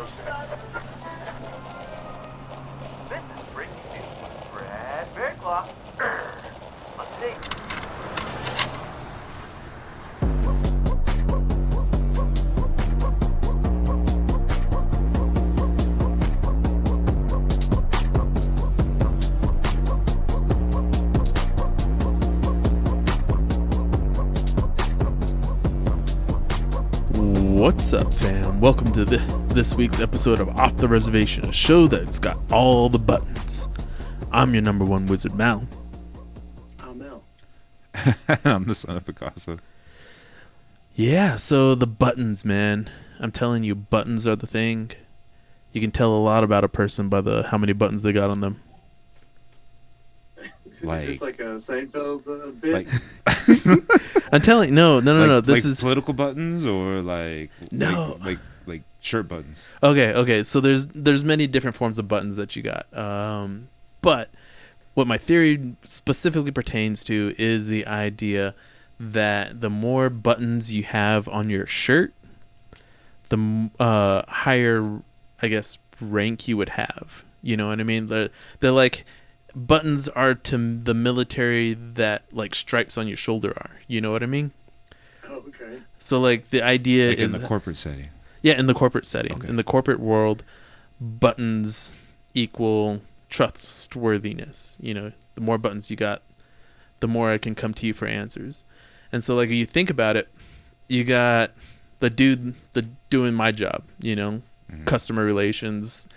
This is breaking news with Brad Bearclaw. On today. What's up, fam? Welcome to this week's episode of Off the Reservation, a show that's got all the buttons. I'm your number one wizard, Mal. I'm Mel. I'm the son of Picasso. Yeah, so the buttons, man. I'm telling you, buttons are the thing. You can tell a lot about a person by how many buttons they got on them. Is this like a Seinfeld bit? Like, I'm telling you, no. This like is political buttons or like like shirt buttons. Okay. So there's many different forms of buttons that you got. But what my theory specifically pertains to is the idea that the more buttons you have on your shirt, the higher, I guess, rank you would have. You know what I mean? They're like buttons are to the military that like stripes on your shoulder are. You know what I mean? Oh, okay. So like the idea Like is in the corporate setting. Yeah, in the corporate setting. Okay. In the corporate world, buttons equal trustworthiness. You know, the more buttons you got, the more I can come to you for answers. And so like if you think about it, you got the dude doing my job, you know, customer relations,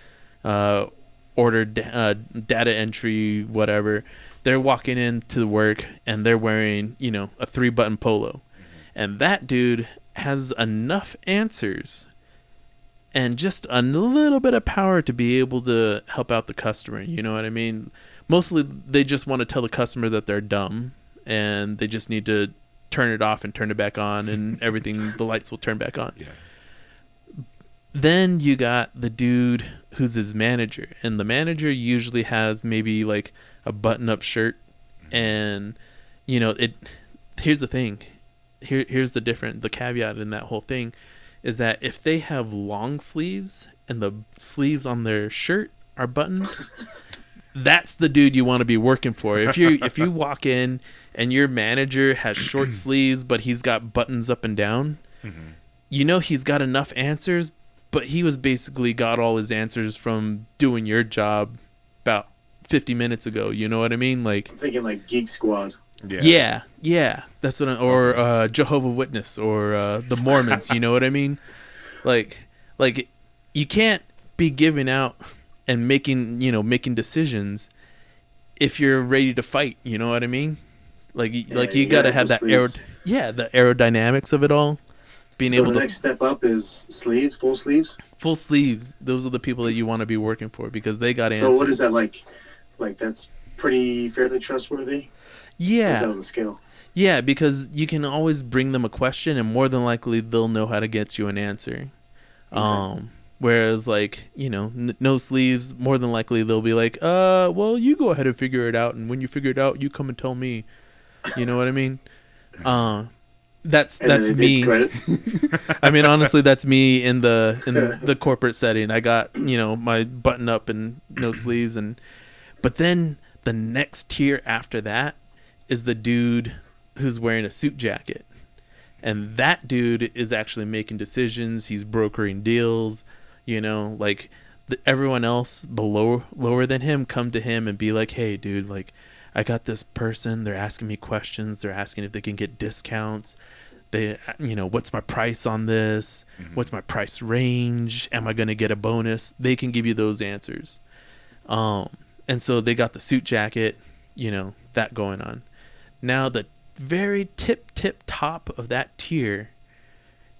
order data entry, whatever. They're walking into work and they're wearing, you know, a 3-button polo. And that dude has enough answers and just a little bit of power to be able to help out the customer. You know what I mean? Mostly they just want to tell the customer that they're dumb and they just need to turn it off and turn it back on and everything, the lights will turn back on. Yeah. Then you got the dude who's his manager, and the manager usually has maybe like a button-up shirt, and you know it. Here's the thing, here's the caveat in that whole thing, is that if they have long sleeves and the sleeves on their shirt are buttoned, that's the dude you want to be working for. If you walk in and your manager has short sleeves but he's got buttons up and down, you know he's got enough answers. But he was basically got all his answers from doing your job about 50 minutes ago. You know what I mean? Like I'm thinking like Geek Squad. Yeah. That's what. Or Jehovah's Witness or the Mormons. You know what I mean? Like you can't be giving out and making decisions if you're ready to fight. You know what I mean? Like you got to have that the aerodynamics of it all. Being so able the next step up is sleeves, full sleeves? Full sleeves. Those are the people that you want to be working for because they got answers. So what is that like? Like that's pretty fairly trustworthy? Yeah. Or is that on the scale? Yeah, because you can always bring them a question and more than likely they'll know how to get you an answer. Okay. Whereas like, you know, no sleeves, more than likely they'll be like, well, you go ahead and figure it out. And when you figure it out, you come and tell me. You know what I mean? That's me. I mean, honestly, that's me in the corporate setting. I got, you know, my button up and no sleeves, but then the next tier after that is the dude who's wearing a suit jacket, and that dude is actually making decisions. He's brokering deals. You know, like everyone else lower than him come to him and be like, "Hey, dude, like." I got this person, they're asking me questions, they're asking if they can get discounts. They, you know, what's my price on this? What's my price range? Am I going to get a bonus? They can give you those answers. And so they got the suit jacket, you know, that going on. Now the very tip top of that tier,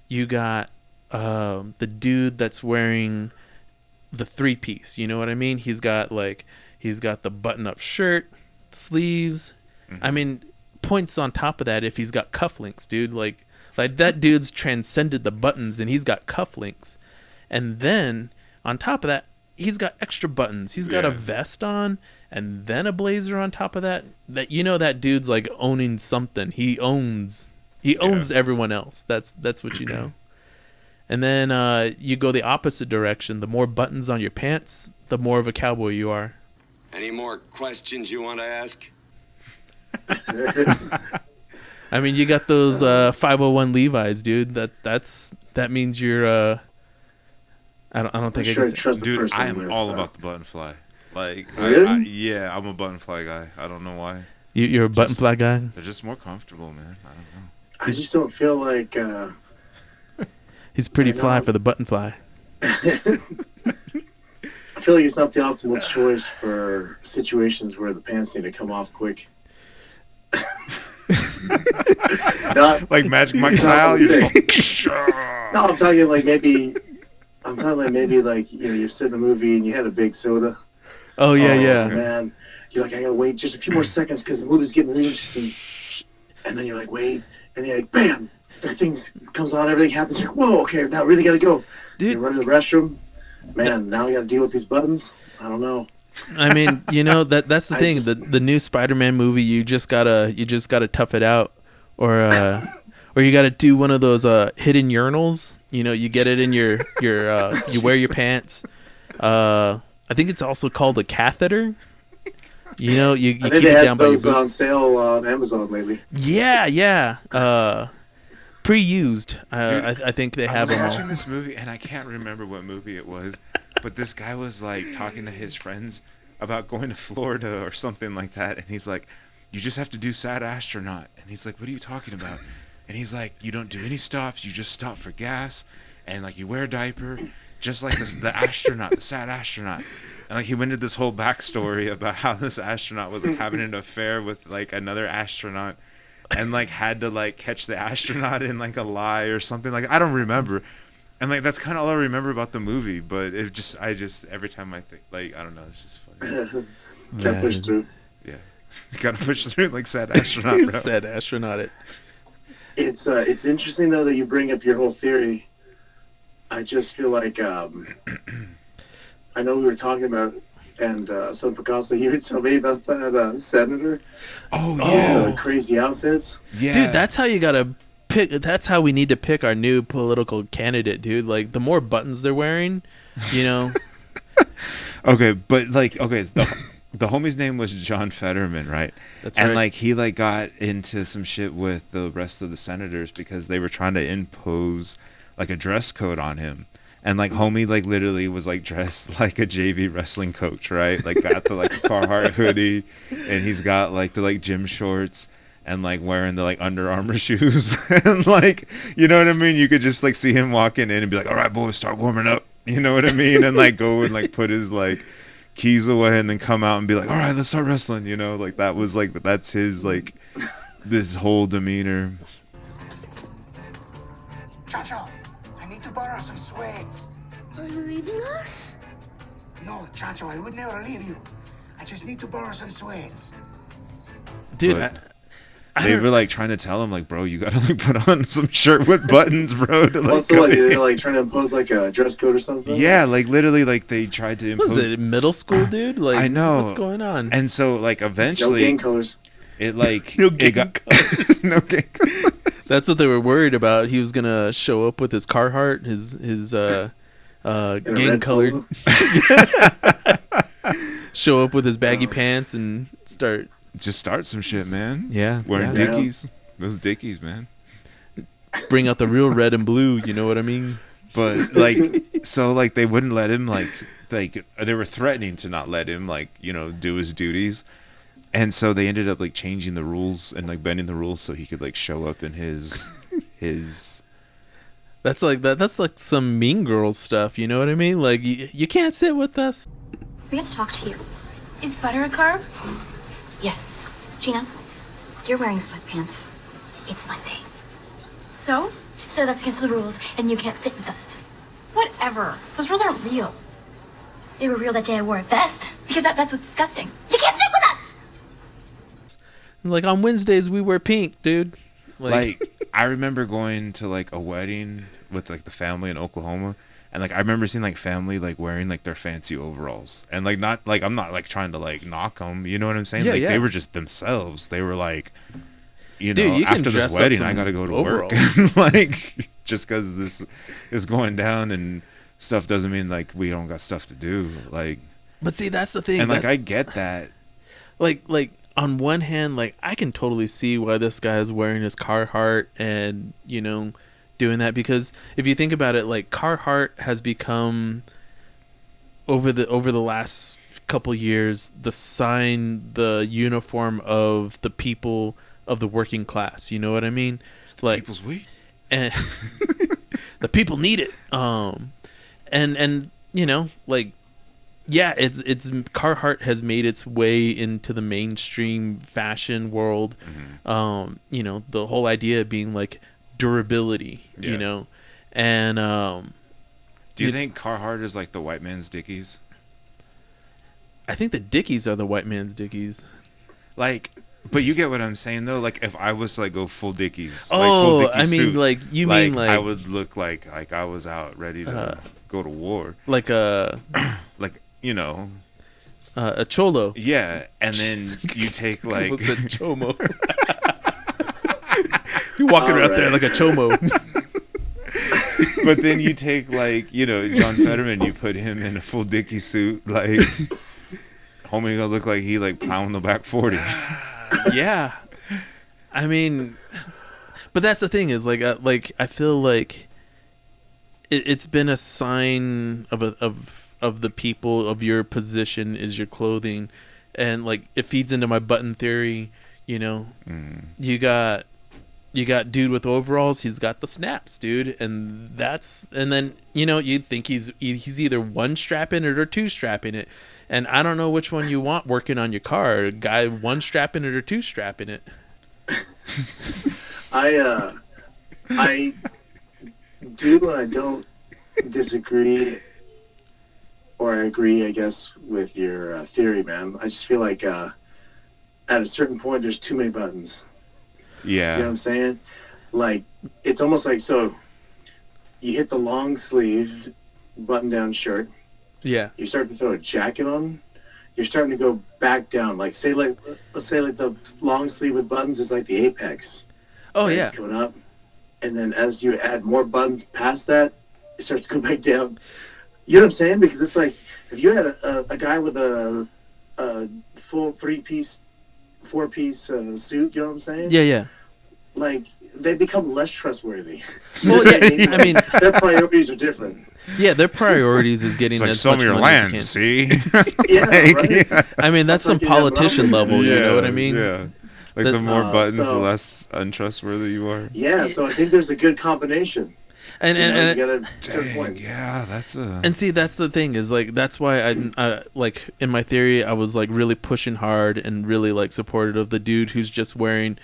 you got the dude that's wearing the 3-piece. You know what I mean? He's got the button-up shirt, sleeves. I mean, points on top of that if he's got cufflinks, dude. Like that dude's transcended the buttons and he's got cufflinks. And then on top of that, he's got extra buttons. He's got a vest on and then a blazer on top of that. That, you know, that dude's like owning something. He owns everyone else. That's what you know. And then you go the opposite direction. The more buttons on your pants, the more of a cowboy you are. Any more questions you want to ask? I mean, you got those 501 Levi's, dude. That means you're. I don't think I sure can I trust the Dude, person I am with, all about the button fly. Like, Really? yeah, I'm a button fly guy. I don't know why. You're a button Just- fly guy. They're just more comfortable, man. I don't know. I just don't feel like He's pretty I know. fly for the button fly. I feel like it's not the optimal choice for situations where the pants need to come off quick. Not, Like Magic Mike Not style. what I'm You're no, I'm talking like maybe like you're sitting in a movie and you had a big soda. Oh yeah, Oh, yeah. man, you're like, I gotta wait just a few more seconds because the movie's getting really interesting. And then you're like, wait, and then you're like, bam, the thing comes on, everything happens. You're like, whoa, okay, now I really gotta go. Dude. You run to the restroom. Man, now we gotta deal with these buttons. I don't know. I mean, that's the I thing. just- The new Spider-Man movie, you just gotta tough it out, or you gotta do one of those hidden urinals. You get it in your you wear your pants. I think it's also called a catheter. You I keep think it they had down by your those boot. on sale on Amazon lately. Yeah. Pre-used. I think they I have was them watching all. this movie and I can't remember what movie it was, but this guy was like talking to his friends about going to Florida or something like that, and he's like, "You just have to do sad astronaut," and he's like, "What are you talking about?" And he's like, "You don't do any stops. You just stop for gas, and like you wear a diaper, just like the astronaut, the sad astronaut." And like he went into this whole backstory about how this astronaut was like having an affair with like another astronaut, and like had to like catch the astronaut in like a lie or something. Like I don't remember, and like that's kind of all I remember about the movie. But I just every time I think, like, I don't know, it's just funny. Can't push through. Yeah, you gotta push through like sad astronaut. Bro. Said astronaut it. It's interesting though that you bring up your whole theory. I just feel like I know we were talking about, and some Picasso, you would tell me about that senator. Oh The yeah, crazy outfits. yeah, Dude, that's how you gotta pick. That's how we need to pick our new political candidate, dude. Like the more buttons they're wearing, okay. But like, okay, the homie's name was John Fetterman, right? That's And right. like he like got into some shit with the rest of the senators because they were trying to impose like a dress code on him. And like homie like literally was like dressed like a JV wrestling coach, right? Like got the like Carhartt hoodie, and he's got like the like gym shorts and like wearing the like Under Armour shoes. And like, you know what I mean? You could just like see him walking in and be like, "All right, boys, start warming up." You know what I mean? And like go and like put his like keys away and then come out and be like, "All right, let's start wrestling." Like that was like that's his like this whole demeanor. Chancho, I need to borrow some sweats. Are you leaving us? No, Chancho, I would never leave you. I just need to borrow some sweats. dude. But I they don't- were like trying to tell him like, "Bro, you gotta like put on some shirt with buttons, bro." To, like, Also, come like in." they're like trying to impose like a dress code or something. Yeah, like literally like they tried to impose was it middle school, dude? Like I know. what's going on. And so like No eventually gang colors. it like No it gang got no gang colors. That's what they were worried about. He was gonna show up with his Carhartt, his In a gang red colored. polo. Show up with his baggy pants and start. Just start some shit, man. Yeah, Wearing yeah. Dickies. Those Dickies, man. Bring out the real red and blue. You know what I mean? But like so like they wouldn't let him like they were threatening to not let him like, do his duties. And so they ended up like changing the rules and like bending the rules so he could like show up in his That's like that. That's like some Mean Girls stuff. You know what I mean? Like you can't sit with us. We have to talk to you. Is butter a carb? Yes. Gina, you're wearing sweatpants. It's Monday. So? So that's against the rules, and you can't sit with us. Whatever. Those rules aren't real. They were real that day I wore a vest. Because that vest was disgusting. You can't sit with us! Like on Wednesdays we wear pink, dude. like I remember going to like a wedding with like the family in Oklahoma, and like I remember seeing like family like wearing like their fancy overalls, and like not like I'm not like trying to like knock them, you know what I'm saying? Yeah, like yeah. they were just themselves. They were like, Dude, you can after dress this up wedding some I gotta go to overalls. work. Like just because this is going down and stuff doesn't mean like we don't got stuff to do. Like, but see, that's the thing. and like I get that. Like on one hand, like I can totally see why this guy is wearing his Carhartt and doing that, because if you think about it, like Carhartt has become over the last couple years the sign, the uniform of the people of the working class. You know what I mean? Like People's weed. And the people need it. And like, yeah, it's Carhartt has made its way into the mainstream fashion world. The whole idea being like durability, and do you think Carhartt is like the white man's Dickies? I think the Dickies are the white man's Dickies. Like, but you get what I'm saying though. Like, if I was to like go full Dickies, oh, like full Dickies I mean, suit, like you mean like I would look like I was out ready to go to war, like a like a cholo. Yeah, and then you take like What's a chomo? You're walking around there like a chomo. But then you take like John Fetterman, you put him in a full Dickie suit, like homie gonna look like he like plowing the back 40. Yeah, I mean, but that's the thing is like I feel like it's been a sign of the people of your position is your clothing, and like it feeds into my button theory. You got dude with overalls, he's got the snaps, dude, and then you'd think he's either one strapping it or two strapping it, and I don't know which one you want working on your car, a guy one strapping it or two strapping it. I do and I don't disagree, or I agree, I guess, with your theory, man. I just feel like at a certain point there's too many buttons. Yeah. You know what I'm saying? Like, it's almost like, so you hit the long sleeve button down shirt. Yeah. You start to throw a jacket on. You're starting to go back down. Like, let's say the long sleeve with buttons is like the apex. Oh, right? yeah. It's going up. And then as you add more buttons past that, it starts to go back down. You know what I'm saying? Because it's like, if you had a guy with a full 3-piece, 4-piece suit, you know what I'm saying? Yeah. Like, they become less trustworthy. Well, yeah, I mean, their priorities are different. Yeah, their priorities is getting like as some much of your money land, as you see? Yeah, right? Yeah. I mean, that's some like politician level, you know what I mean? Yeah. Like the more buttons, the so- less untrustworthy you are. Yeah, so I think there's a good combination. And you gotta certain Dang, point. yeah, that's a. And see, that's the thing is like that's why I like in my theory I was like really pushing hard and really like supportive of the dude who's just wearing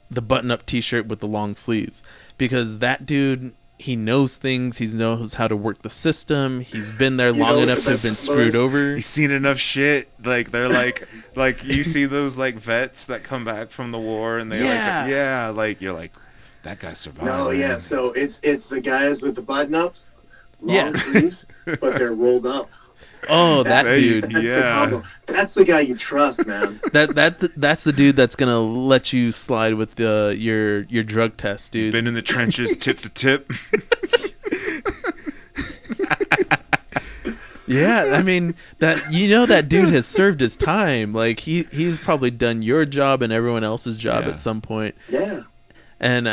the button-up T-shirt with the long sleeves, because that dude, he knows things, he knows how to work the system, he's been there long enough to have been screwed over. He's seen enough shit. Like they're like you see those like vets that come back from the war and they like you're like that guy survived. No, man. yeah, so it's the guys with the button-ups, long Yeah. sleeves, but they're rolled up. Oh, that That's- dude. That's the yeah. combo. That's the guy you trust, man. That's the dude that's gonna let you slide with your drug test, dude. Been in the trenches, tip to tip. Yeah, I mean that dude has served his time. Like he's probably done your job and everyone else's job Yeah. at some point. Yeah. And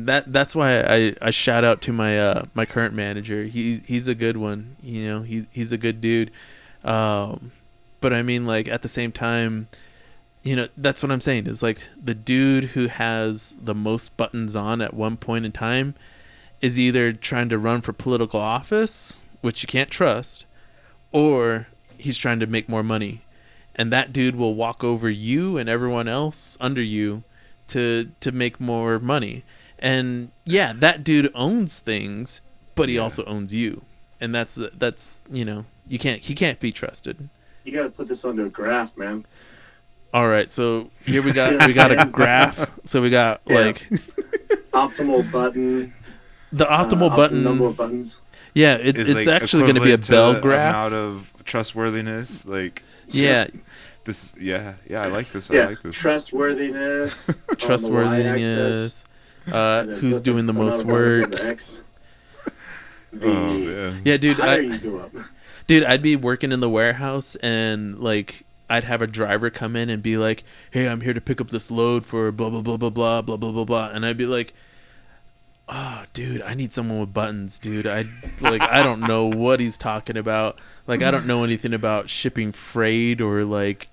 that's why I shout out to my my current manager. He's a good one. You know, he's a good dude. But I mean, like at the same time, you know, that's what I'm saying is like the dude who has the most buttons on at one point in time is either trying to run for political office, which you can't trust, or he's trying to make more money. And that dude will walk over you and everyone else under you to make more money. And yeah, that dude owns things, but he also owns you. And that's you know, he can't be trusted. You got to put this onto a graph, man. All right, so here we got a graph. So we got Yeah. like Optimal button. the optimal Optimal button. number of buttons. Yeah, it's Is, like, actually going to be a equivalent bell to graph. amount of trustworthiness. Like Yeah, this. Yeah, I like this. Yeah, I like this. trustworthiness. on the trustworthiness. y-axis, and then Who's put doing the amount most of buttons on work? the X. Oh man. Yeah, dude. higher you go up. Dude, I'd be working in the warehouse and like I'd have a driver come in and be like, "Hey, I'm here to pick up this load for blah blah blah blah blah blah blah blah blah," and I'd be like, "Oh, dude, I need someone with buttons, dude. I don't know what he's talking about. Like, I don't know anything about shipping freight or like,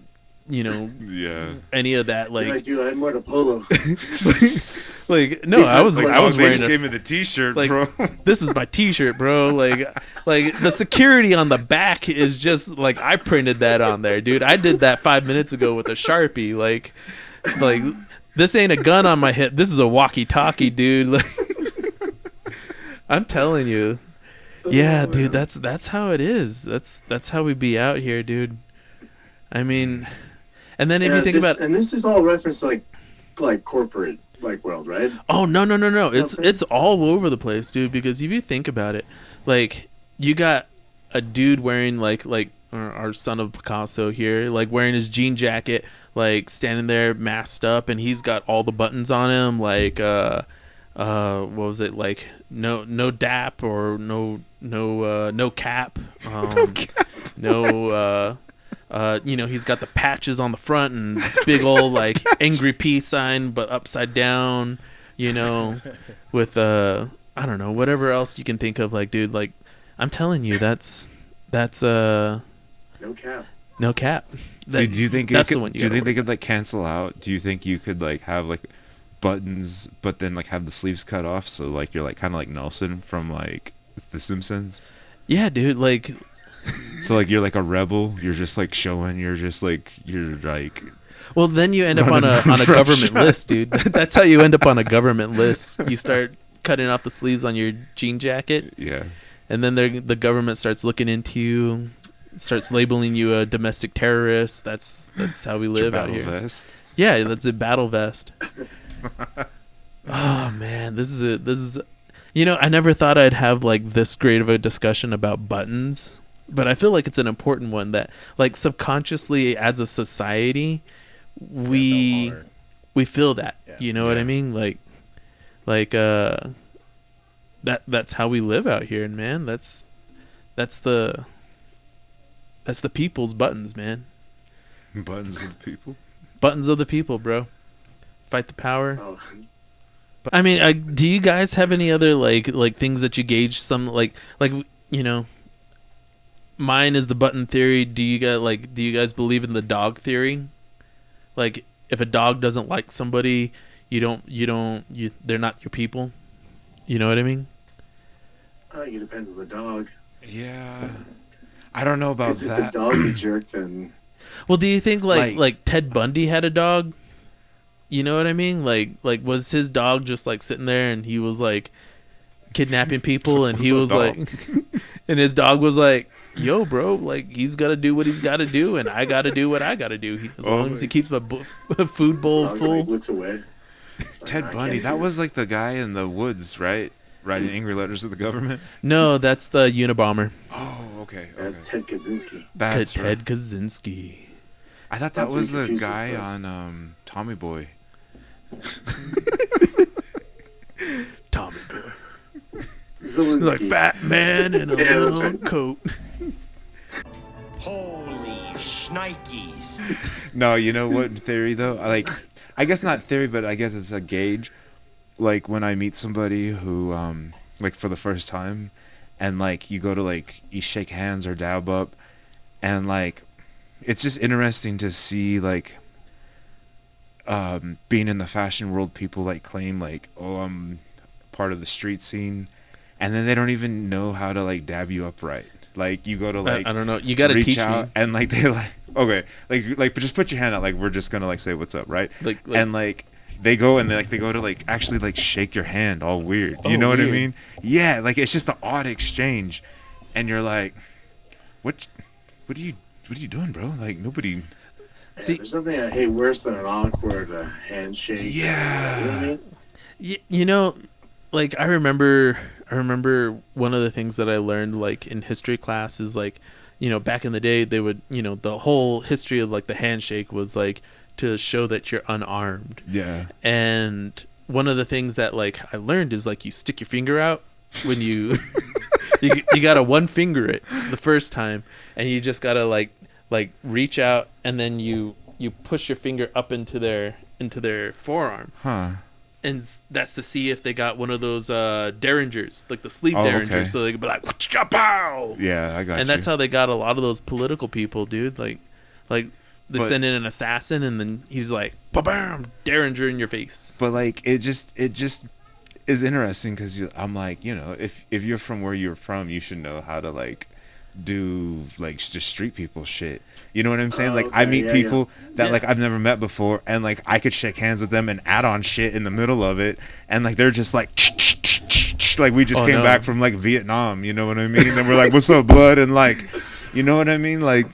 you know, Yeah. any of that. You're Like, dude, I'm wearing a polo. like no, I was Like, I was they wearing just a, gave me the T-shirt, like, bro. this is my T-shirt, bro. Like the security on the back is just like I printed that on there, dude. I did that 5 minutes ago with a Sharpie. Like this ain't a gun on my hip. This is a walkie-talkie, dude. Like, I'm telling you, yeah, dude. That's how it is. That's how we be out here, dude. I mean, and then if you think about, and this is all reference to like corporate world, right? oh no, it's all over the place, dude. Because if you think about it, like you got a dude wearing like our son of Picasso here, like wearing his jean jacket, like standing there masked up, and he's got all the buttons on him, like what was it, like no dap or no cap, no you know, he's got the patches on the front and big old like angry peace sign but upside down, you know, with I don't know, whatever else you can think of. Like, dude, like I'm telling you, that's No cap. no cap. So do you think that's it could, the one you do you gotta think they work. could like cancel out? Do you think you could like have like buttons but then like have the sleeves cut off, so like you're like kind of like Nelson from like The Simpsons? Yeah, dude, like So like you're like a rebel, you're just like showing, you're like well, then you end up on Running a around government roughshod. list, dude. That's how you end up on a government list. You start cutting off the sleeves on your jean jacket, yeah. and then the government starts looking into you, starts labeling you a domestic terrorist. That's how we It's your live out battle here. vest. Yeah, that's a battle vest. Oh man, this is you know, I never thought I'd have like this great of a discussion about buttons, but I feel like it's an important one that like subconsciously as a society we feel that. Yeah. You know what I mean? Like that's how we live out here, and man, that's the people's buttons, man. Buttons of the people. Buttons of the people, bro. Fight the power. Oh, But I mean, do you guys have any other like things that you gauge some like you know? Mine is the button theory. Do you guys believe in the dog theory? Like, if a dog doesn't like somebody, they're not your people. You know what I mean? I think it depends on the dog. Yeah. I don't know about 'Cause if the that. dog's a jerk, then Well, do you think Like- like Ted Bundy had a dog? You know what I mean? Like was his dog just like sitting there and he was like kidnapping people and he was What's up, like and his dog was like, "Yo, bro, like he's got to do what he's got to do and I got to do what I got to do. As long as he keeps my food bowl dog full." like, looks away. Ted I Bundy, can't see that it. was like the guy in the woods, right? Writing angry letters to the government. No, that's the Unabomber. Oh, okay. That's Okay. Ted Kaczynski. That's Ted right. Kaczynski. I thought that Not to was be the confused with guy this. on Tommy Boy. Tommy boy. Zelensky. Like fat man in a Yeah, that's little right. coat. Holy shnikes. No, you know what theory though? I guess not theory, but I guess it's a gauge. Like when I meet somebody who like for the first time, and like you go to like you shake hands or dab up, and like it's just interesting to see like being in the fashion world, people like claim like, oh, I'm part of the street scene, and then they don't even know how to like dab you up right. Like you go to like I don't know. You got to reach teach out me. and like they like okay like but just put your hand out, like we're just gonna like say what's up, right? Like And like they go and they go to like actually like shake your hand all weird, you Oh, know what I weird. mean? Yeah, like it's just an odd exchange, and you're like, what are you doing, bro? Like nobody. See- There's nothing I hate worse than an awkward handshake. Yeah. You know what I mean? You know, like I remember one of the things that I learned like in history class is like, you know, back in the day they would, you know, the whole history of like the handshake was like to show that you're unarmed. Yeah. And one of the things that like I learned is like you stick your finger out when you You gotta one finger it the first time, and you just gotta like reach out, and then you push your finger up into their forearm. Huh. And that's to see if they got one of those derringers, like the sleeve Oh, derringers, okay. so they could be like, pow! Yeah, I got you. And that's how they got a lot of those political people, dude. Like they But- send in an assassin, and then he's like, bam, derringer in your face. But like it just is interesting because I'm like, you know, if you're from where you're from, you should know how to like do like just street people shit. You know what I'm saying? Like I Okay, meet yeah, people that Yeah. like I've never met before, and like I could shake hands with them and add on shit in the middle of it, and like they're just like like we just Oh, came no. back from like Vietnam. You know what I mean? And we're like, what's up, blood? And like, you know what I mean? Like,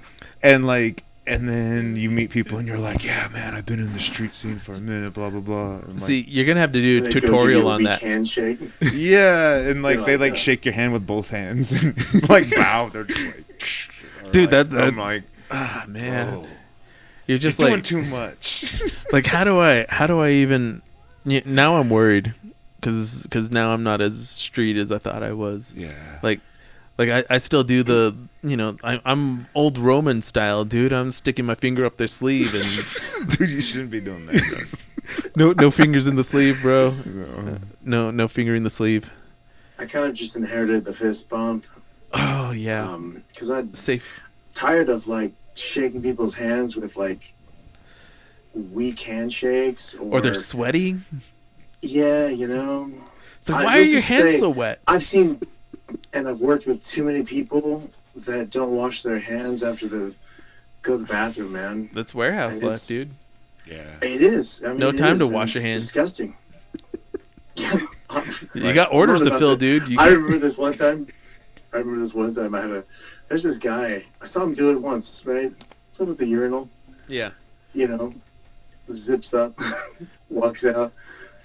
and then you meet people and you're like, yeah, man, I've been in the street scene for a minute, blah blah blah. And, like, See, you're gonna have to do a They go give tutorial you a on weak that. handshake. yeah, and like You're they like, like yeah. shake your hand with both hands and like bow. They're just like, Dude, like, that- I'm like, Ah, man, oh, you're just you're like, doing too much. like how do I even? Now I'm worried because now I'm not as street as I thought I was. Yeah, Like I still do the, you know, I'm old Roman style, dude. I'm sticking my finger up their sleeve and dude, you shouldn't be doing that. no fingers in the sleeve, bro. No. No finger in the sleeve. I kind of just inherited the fist bump. Oh yeah, Because I'm safe. tired of like shaking people's hands with like weak handshakes Or they're sweaty. yeah, you know. It's like, I- why are let's your just hands say- so wet? I've seen and I've worked with too many people that don't wash their hands after they go to the bathroom, man. That's warehouse And life, dude. Yeah, It is. I mean, No it time is, to and wash your it's hands. Disgusting. Yeah, You got orders I'm to not fill, about dude. You I can- remember this one time. There's this guy. I saw him do it once, right? So with the urinal, yeah. you know, zips up, walks out.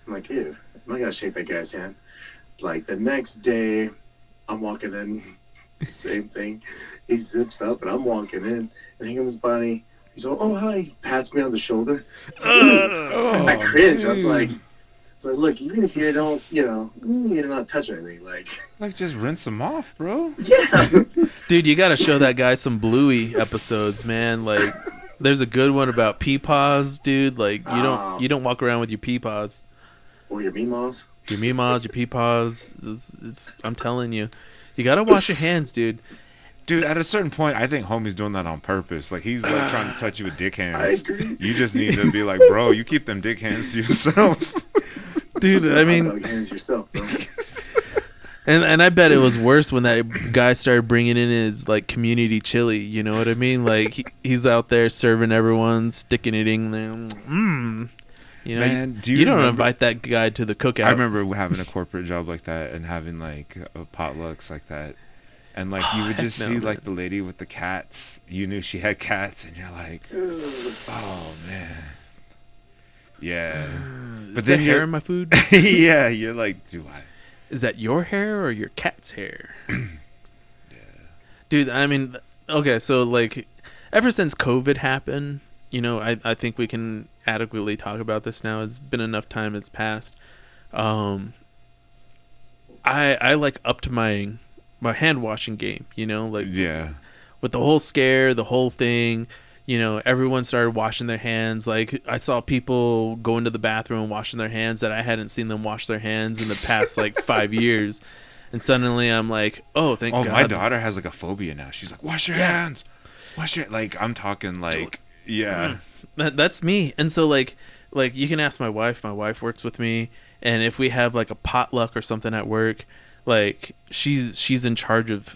I'm like, ew, I'm not gonna shake that guy's hand. Like the next day, I'm walking in, same thing. He zips up, and I'm walking in, and here comes Bonnie. He's like, oh hi, he pats me on the shoulder. It's like, Oh, I cringed. I was like, look, even if you don't, you know, you're not touching anything. Like, like just rinse them off, bro. yeah. dude, you got to show that guy some Bluey episodes, man. Like, there's a good one about peepaws, dude. Like, Oh. you don't walk around with your peepaws, Or your meemaws. your meemaws, your peepaws. It's I'm telling you, you got to wash your hands, dude. Dude, at a certain point, I think homie's doing that on purpose. Like he's like trying to touch you with dick I hands. agree. You just need to be like, bro, you keep them dick hands to yourself. Dude, I mean, Hot dog hands yourself, bro. and I bet it was worse when that guy started bringing in his like community chili. You know what I mean? Like he's out there serving everyone, sticking it in there. You know, Man, do you you don't remember- invite that guy to the cookout. I remember having a corporate job like that and having like potlucks like that. And like you would heck just no, see man. like the lady with the cats. You knew she had cats, and you're like, oh man, yeah. Is there hair in my food? yeah, you're like, do I? Is that your hair or your cat's hair? Dude, I mean, okay, so like, ever since COVID happened, you know, I think we can adequately talk about this now. It's been enough time. It's passed. I like upped my hand washing game. You know, like Yeah, with the whole scare, the whole thing. You know, everyone started washing their hands. Like, I saw people go into the bathroom and washing their hands that I hadn't seen them wash their hands in the past, like, 5 years. And suddenly I'm like, oh, thank God. my daughter has like a phobia now. She's like, wash your hands, wash your. Like I'm talking like, yeah. That's me. And so, like you can ask my wife. My wife works with me. And if we have, like, a potluck or something at work, like, she's in charge of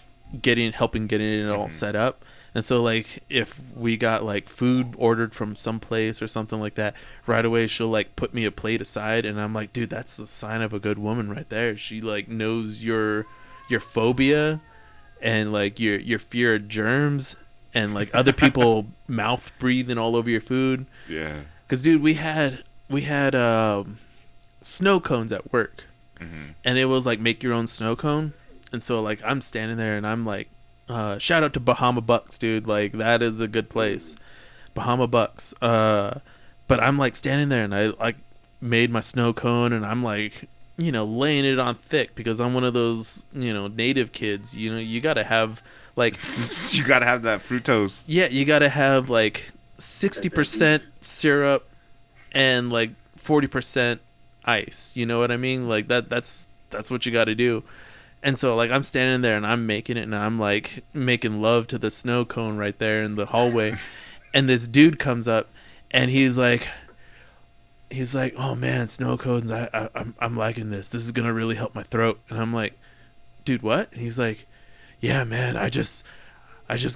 helping getting it all set up. And so, like, if we got, like, food ordered from some place or something like that, right away she'll, like, put me a plate aside, and I'm like, dude, that's the sign of a good woman right there. She, like, knows your phobia and, like, your fear of germs and, like, other people mouth breathing all over your food. Yeah. Because, dude, we had snow cones at work, and it was, like, make your own snow cone. And so, like, I'm standing there, and I'm like, shout out to Bahama Bucks, dude. Like, that is a good place. Bahama Bucks. But I'm like standing there and I like made my snow cone and I'm like laying it on thick because I'm one of those, native kids. You got to have like You gotta have that fructose. yeah, you got to have like 60% syrup and like 40% ice. You know what I mean? Like that's what you got to do. And so like I'm standing there and I'm making it and I'm like making love to the snow cone right there in the hallway. And this dude comes up and he's like, "Oh man, snow cones, I'm liking this. This is going to really help my throat." And I'm like, "Dude, what?" And he's like, "Yeah, man, I just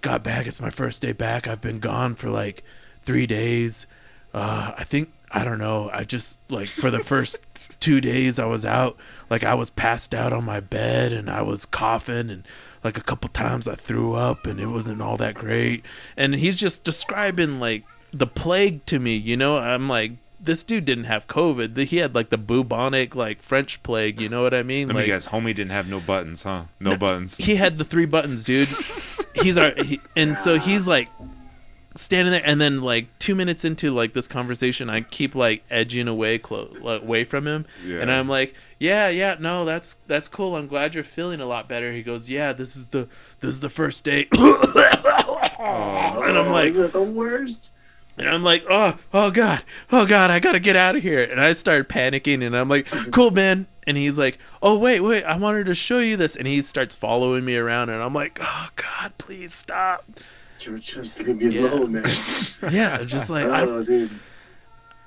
got back. It's my first day back. I've been gone for like 3 days. I don't know. I just like for the first 2 days I was out, like I was passed out on my bed and I was coughing and like a couple times I threw up and it wasn't all that great." And he's just describing like the plague to me, I'm like, this dude didn't have COVID. He had like the bubonic like French plague, you know what I mean? Let like, me guess, homie didn't have no buttons, huh? No buttons. He had the 3 buttons, dude. So he's like standing there, and then like 2 minutes into like this conversation, I keep like edging away from him, and I'm like, yeah, no, that's cool. I'm glad you're feeling a lot better. He goes, "Yeah, this is the first day," and I'm like, the worst. And I'm like, oh God, I gotta get out of here. And I started panicking, and I'm like, "Cool, man." And he's like, "Oh, wait, I wanted to show you this." And he starts following me around, and I'm like, "Oh God, please stop." You're just gonna be low, man. Yeah, just like, dude.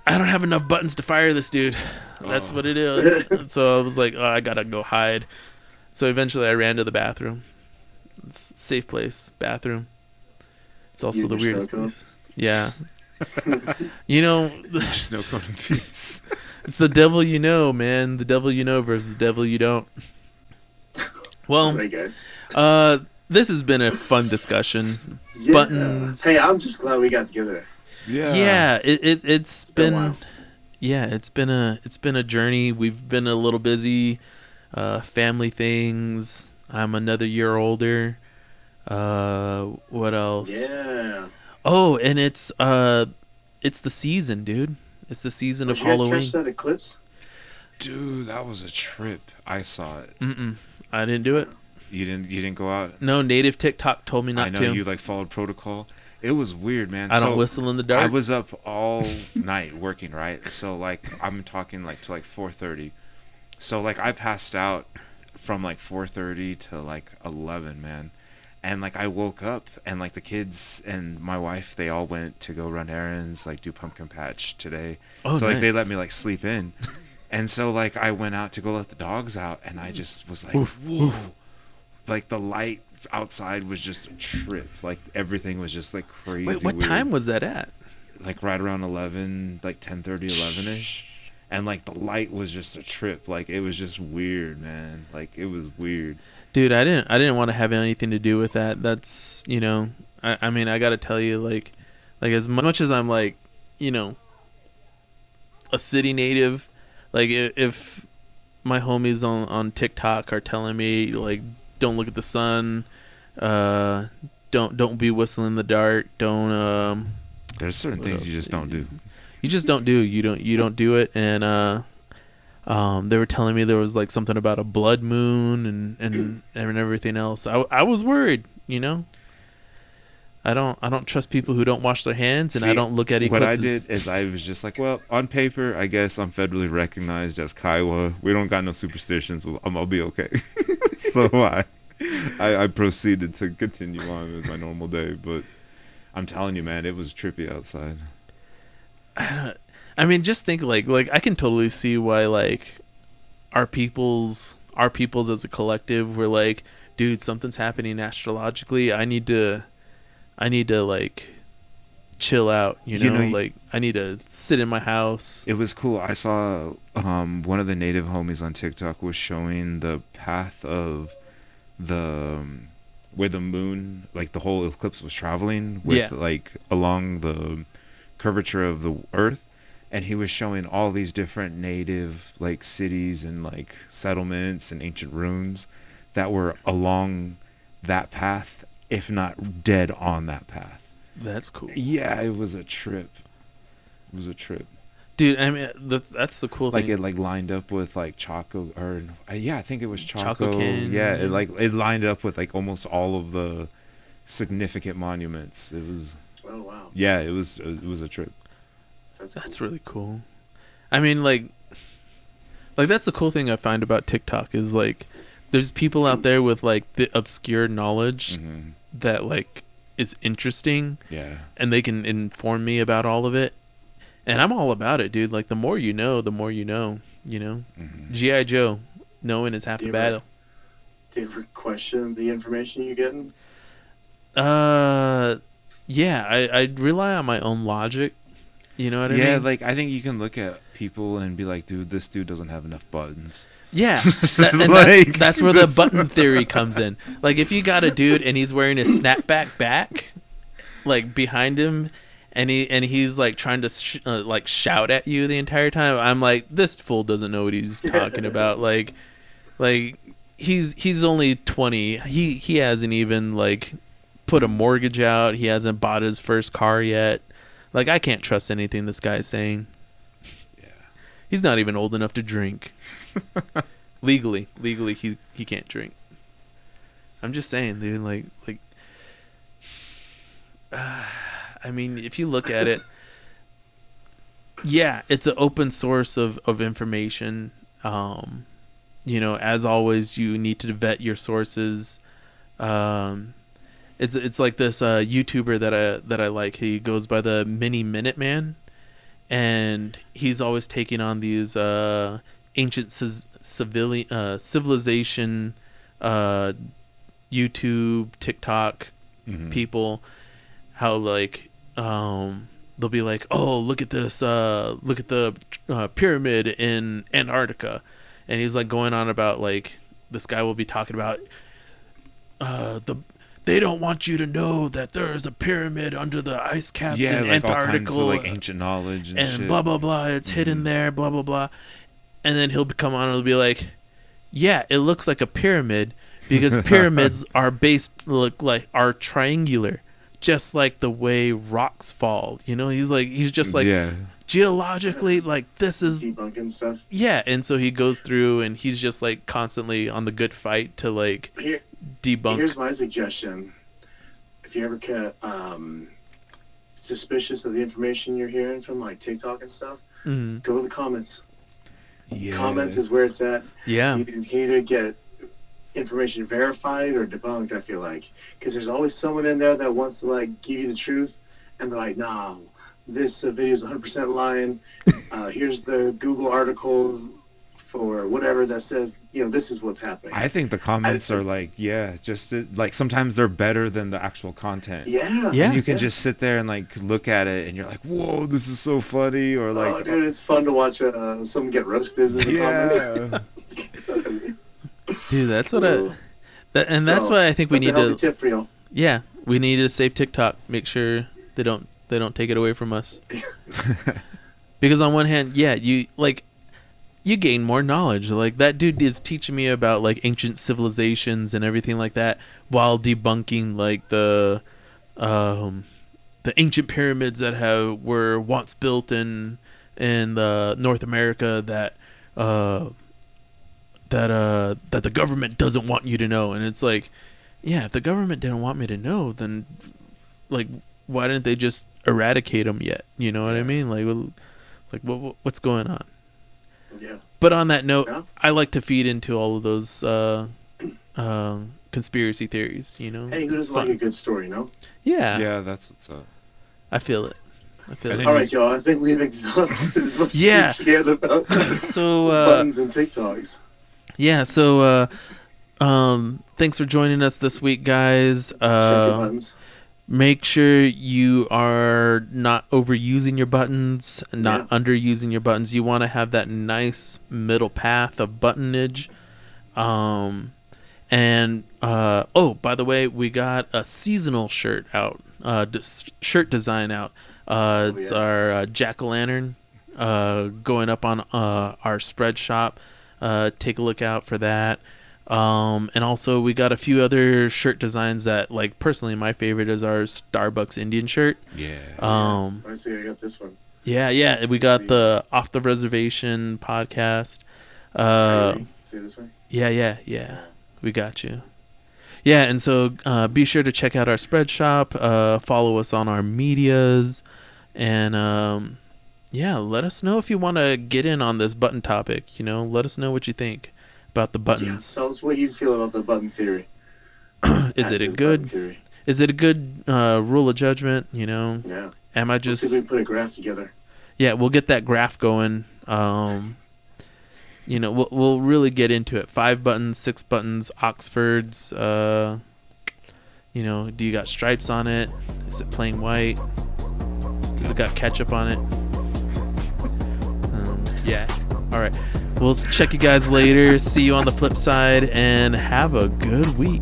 I don't have enough buttons to fire this dude. That's what it is. And so I was like, I gotta go hide. So eventually I ran to the bathroom. It's a safe place, bathroom. It's also the weirdest place. Yeah. There's no cone in peace. It's the devil you know, man. The devil you know versus the devil you don't. Well, right, guys. This has been a fun discussion. Yeah. Buttons. Hey, I'm just glad we got together. Yeah. It's been a while. Yeah, it's been a journey. We've been a little busy, family things. I'm another year older. What else? Yeah. Oh, and it's the season, dude. It's the season of Halloween. Did you guys catch that eclipse? Dude, that was a trip. I saw it. I didn't do it. You didn't go out? No, native TikTok told me not to. I know you like followed protocol. It was weird, man. I don't whistle in the dark. I was up all night working, right? So like I'm talking like to like 4:30. So like I passed out from like 4:30 to like 11, man. And like I woke up and like the kids and my wife, they all went to go run errands, like do pumpkin patch today. Oh, so like nice. they let me like sleep in. And so like I went out to go let the dogs out and I just was like, whoa. Like the light outside was just a trip. Like everything was just like crazy. Wait, what weird. time was that at? Like right around 11, like 10:30, 11ish. And like the light was just a trip. Like it was just weird, man. Like it was weird. Dude, I didn't want to have anything to do with that. That's, I mean, I got to tell you, like as much as I'm like, a city native, like if my homies on TikTok are telling me like, don't look at the sun, don't be whistling in the dark, don't There's certain things you just don't do. You just don't do. You don't do it. And they were telling me there was like something about a blood moon and everything else. I was worried, I don't trust people who don't wash their hands, and I don't look at eclipses. What I did is I was just like, well, on paper, I guess I'm federally recognized as Kiowa. We don't got no superstitions. I'll be okay. So I proceeded to continue on with my normal day. But I'm telling you, man, it was trippy outside. I mean, just think like I can totally see why like our peoples as a collective were like, dude, something's happening astrologically. I need to like chill out, like I need to sit in my house. It was cool. I saw one of the native homies on TikTok was showing the path of where the moon, like the whole eclipse was traveling with like along the curvature of the earth, and he was showing all these different native like cities and like settlements and ancient ruins that were along that path, if not dead on that path. That's cool. Yeah, it was a trip. Dude, I mean, that's the cool Like thing. it like lined up with like Choco, or yeah, I think it was Choco Choco. Canyon, Yeah, yeah. it lined up with like almost all of the significant monuments. It was Oh wow, yeah, it was a trip. That's cool. really cool. I mean, like that's the cool thing I find about TikTok is like there's people out there with like the obscure knowledge Mhm. that like is interesting, Yeah. and they can inform me about all of it. And I'm all about it, dude. Like the more you know, the more you know, you know. Mhm. G.I. Joe, knowing is half the Yeah, battle. Do you ever question the information you're getting? Yeah, I rely on my own logic. You know what I Yeah, mean? like I think you can look at people and be like, dude, this dude doesn't have enough buttons. Yeah, and Like, that's where the this- button theory comes in. Like if you got a dude and he's wearing a snapback back, like behind him, and he's like trying to like shout at you the entire time, I'm like, this fool doesn't know what he's talking about. Like he's only 20. He hasn't even like put a mortgage out. He hasn't bought his first car yet. Like I can't trust anything this guy's saying. He's not even old enough to drink. Legally, he can't drink. I'm just saying, dude. Like, I mean, if you look at it, yeah, it's an open source of information. You know, as always, you need to vet your sources. It's like this YouTuber that I like. He goes by the Mini Minute Man. And he's always taking on these ancient civilization YouTube, TikTok people. How like they'll be like, oh, look at this, look at the pyramid in Antarctica, and he's like going on about like this guy will be talking about they don't want you to know that there is a pyramid under the ice caps in like all Antarctica, kinds of like ancient knowledge and shit. blah blah blah. It's hidden there, blah blah blah. And then he'll come on and he'll be like, "Yeah, it looks like a pyramid because pyramids are are triangular, just like the way rocks fall." You know, he's just like geologically, like this is Debunking stuff. Yeah, and so he goes through and he's just like constantly on the good fight to like debunk. Here's my suggestion: if you ever get suspicious of the information you're hearing from like TikTok and stuff, go to the comments. Yeah. Comments is where it's at. Yeah, you can either get information verified or debunked. I feel like because there's always someone in there that wants to like give you the truth, and they're like, "Nah, this video is 100% lying. Here's the Google article for whatever that says, you know, this is what's happening." I think the comments are like, like sometimes they're better than the actual content. Yeah. Yeah. And you can just sit there and like look at it and you're like, whoa, this is so funny. Or like, Oh, dude, it's fun to watch someone get roasted in the comments. dude, that's what that's why I think we need to tip for y'all. Yeah, we need to save TikTok. Make sure they don't take it away from us. Because on one hand, yeah, you gain more knowledge. Like that dude is teaching me about like ancient civilizations and everything like that, while debunking like the ancient pyramids that were once built in North America that the government doesn't want you to know. And it's like, yeah, if the government didn't want me to know, then like why didn't they just eradicate them yet? You know what I mean? Like what's going on? Yeah. But on that note, Yeah. I like to feed into all of those conspiracy theories. You know, Hey, who it's doesn't like fun. a good story, no? Yeah, yeah, that's what's up. I feel it. then All right, y'all. I think we've exhausted as much Yeah. as we can about So buttons and TikToks. yeah, so thanks for joining us this week, guys. Check your buttons. Make sure you are not overusing your buttons, not underusing your buttons. You want to have that nice middle path of buttonage. And by the way, we got a seasonal shirt out, shirt design out. It's our jack-o'-lantern going up on our spread shop. Take a look out for that. And also we got a few other shirt designs that, like, personally my favorite is our Starbucks Indian shirt. Yeah. I see. I got this one. Yeah. We got the Off the Reservation podcast. Say it this way. Yeah. We got you. Yeah, and so be sure to check out our spread shop, follow us on our medias, and let us know if you want to get in on this button topic. Let us know what you think about the Yeah, buttons. tell us what you feel about the button theory. Is it a Active good? button theory. Is it a good rule of judgment? Yeah. Am I We'll just? see if we can put a graph together. Yeah, we'll get that graph going. We'll really get into it. 5 buttons, 6 buttons, Oxfords. Do you got stripes on it? Is it plain white? Does it got ketchup on it? Yeah. All right. We'll check you guys later. See you on the flip side, and have a good week.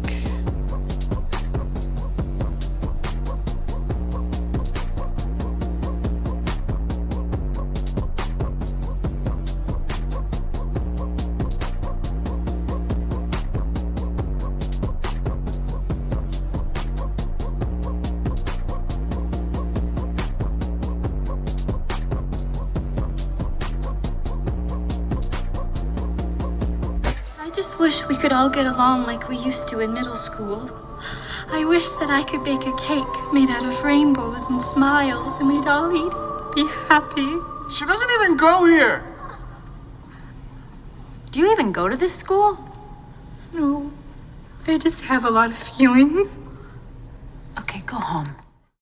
I just wish we could all get along like we used to in middle school. I wish that I could bake a cake made out of rainbows and smiles and we'd all eat it, be happy. She doesn't even go here. Do you even go to this school? No, I just have a lot of feelings. Okay, go home.